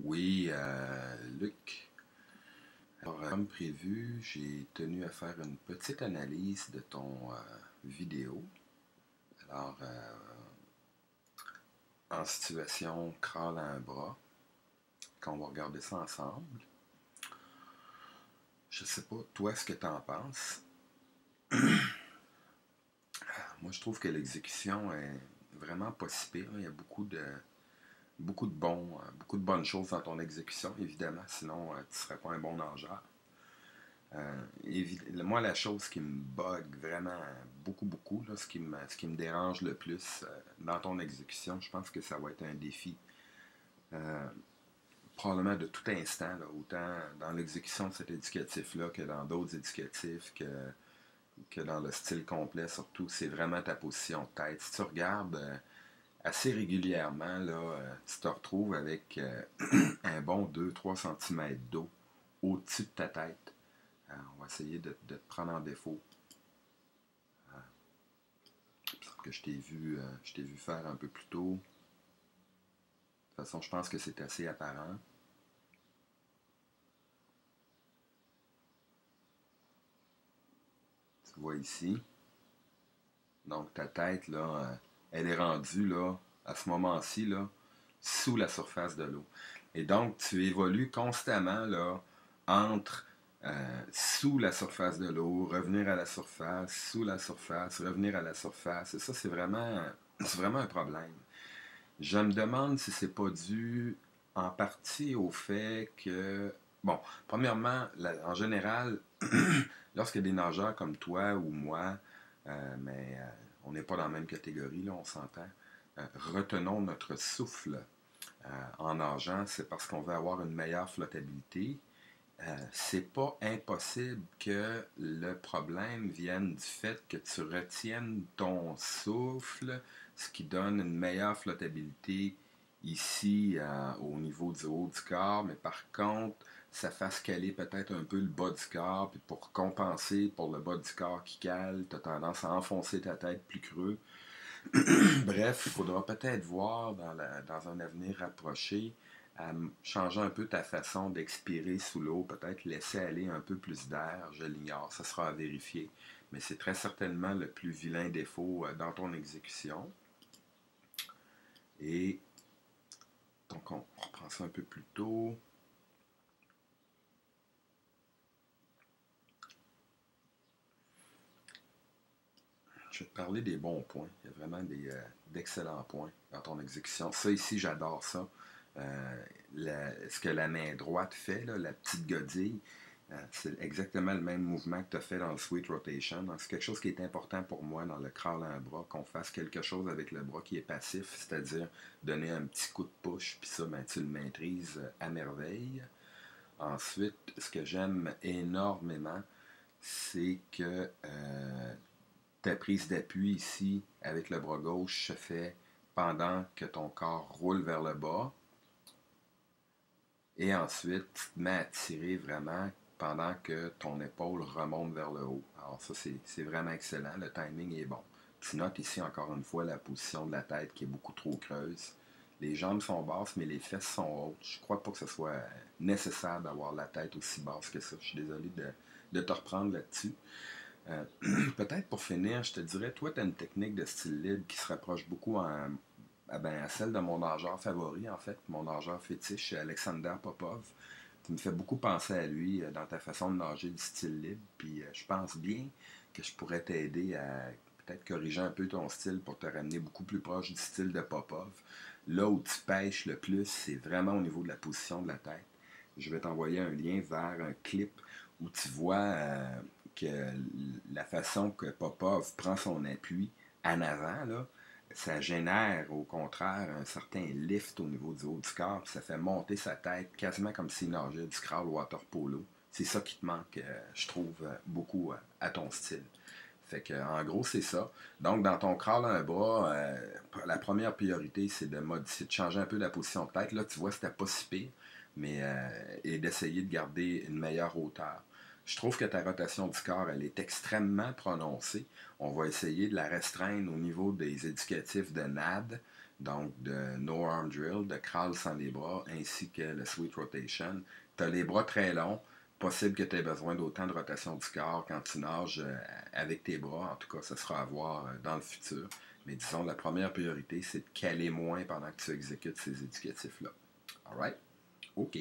Oui, Luc. Alors, comme prévu, j'ai tenu à faire une petite analyse de ton vidéo. Alors, en situation crawl à un bras, qu'on va regarder ça ensemble. Je sais pas, toi, ce que tu en penses. Moi, je trouve que l'exécution est vraiment pas si pire. Il y a beaucoup de bonnes choses dans ton exécution, évidemment. Sinon, tu ne serais pas un bon nageur. Moi, la chose qui me bug vraiment beaucoup, là, ce qui me dérange le plus dans ton exécution, je pense que ça va être un défi euh, probablement de tout instant, là, autant dans l'exécution de cet éducatif-là que dans d'autres éducatifs, que dans le style complet, surtout, c'est vraiment ta position de tête. Si tu regardes assez régulièrement, là, tu te retrouves avec un bon 2-3 cm d'eau au-dessus de ta tête. On va essayer de te prendre en défaut. Que je t'ai vu faire un peu plus tôt. De toute façon, je pense que c'est assez apparent. Tu vois ici. Donc, ta tête, là, elle est rendue, là, à ce moment-ci, là, sous la surface de l'eau. Et donc, tu évolues constamment, là, entre sous la surface de l'eau, revenir à la surface, sous la surface, revenir à la surface. Et ça, c'est vraiment un problème. Je me demande si c'est pas dû en partie au fait que, bon, premièrement, en général, lorsque des nageurs comme toi ou moi, mais on n'est pas dans la même catégorie, là, on s'entend, retenons notre souffle en nageant, c'est parce qu'on veut avoir une meilleure flottabilité. C'est pas impossible que le problème vienne du fait que tu retiennes ton souffle, ce qui donne une meilleure flottabilité ici au niveau du haut du corps, mais par contre, ça fasse caler peut-être un peu le bas du corps, puis pour compenser pour le bas du corps qui cale, tu as tendance à enfoncer ta tête plus creux. Bref, il faudra peut-être voir dans un avenir rapproché à changer un peu ta façon d'expirer sous l'eau, peut-être laisser aller un peu plus d'air, je l'ignore, ça sera à vérifier. Mais c'est très certainement le plus vilain défaut dans ton exécution. Et donc on reprend ça un peu plus tôt. Je vais te parler des bons points. Il y a vraiment d'excellents points dans ton exécution. Ça ici, j'adore ça. Ce que la main droite fait, là, la petite godille, c'est exactement le même mouvement que tu as fait dans le sweet rotation. Donc, c'est quelque chose qui est important pour moi dans le crawl à un bras, qu'on fasse quelque chose avec le bras qui est passif, c'est-à-dire donner un petit coup de push, puis ça, ben, tu le maîtrises à merveille. Ensuite, ce que j'aime énormément, c'est que ta prise d'appui ici avec le bras gauche se fait pendant que ton corps roule vers le bas. Et ensuite, tu te mets à tirer vraiment pendant que ton épaule remonte vers le haut. Alors ça, c'est vraiment excellent. Le timing est bon. Tu notes ici encore une fois la position de la tête qui est beaucoup trop creuse. Les jambes sont basses, mais les fesses sont hautes. Je crois pas que ce soit nécessaire d'avoir la tête aussi basse que ça. Je suis désolé de te reprendre là-dessus. Peut-être pour finir, je te dirais, toi, tu as une technique de style libre qui se rapproche beaucoup à celle de mon nageur favori, en fait, mon nageur fétiche, Alexander Popov. Tu me fais beaucoup penser à lui dans ta façon de nager du style libre, puis je pense bien que je pourrais t'aider à peut-être corriger un peu ton style pour te ramener beaucoup plus proche du style de Popov. Là où tu pêches le plus, c'est vraiment au niveau de la position de la tête. Je vais t'envoyer un lien vers un clip où tu vois que la façon que Popov prend son appui en avant, là, ça génère au contraire un certain lift au niveau du haut du corps, puis ça fait monter sa tête quasiment comme s'il nageait du crawl water polo. C'est ça qui te manque, je trouve, beaucoup à ton style. Fait que, en gros, c'est ça. Donc, dans ton crawl à un bras, la première priorité, c'est de changer un peu la position de tête. Là, tu vois, c'était pas si pire, mais et d'essayer de garder une meilleure hauteur. Je trouve que ta rotation du corps, elle est extrêmement prononcée. On va essayer de la restreindre au niveau des éducatifs de NAD. donc de no arm drill, de crawl sans les bras, ainsi que le sweet rotation. Tu as les bras très longs, possible que tu aies besoin d'autant de rotation du corps quand tu nages avec tes bras. En tout cas, ça sera à voir dans le futur. Mais disons, la première priorité, c'est de caler moins pendant que tu exécutes ces éducatifs-là. Alright? OK.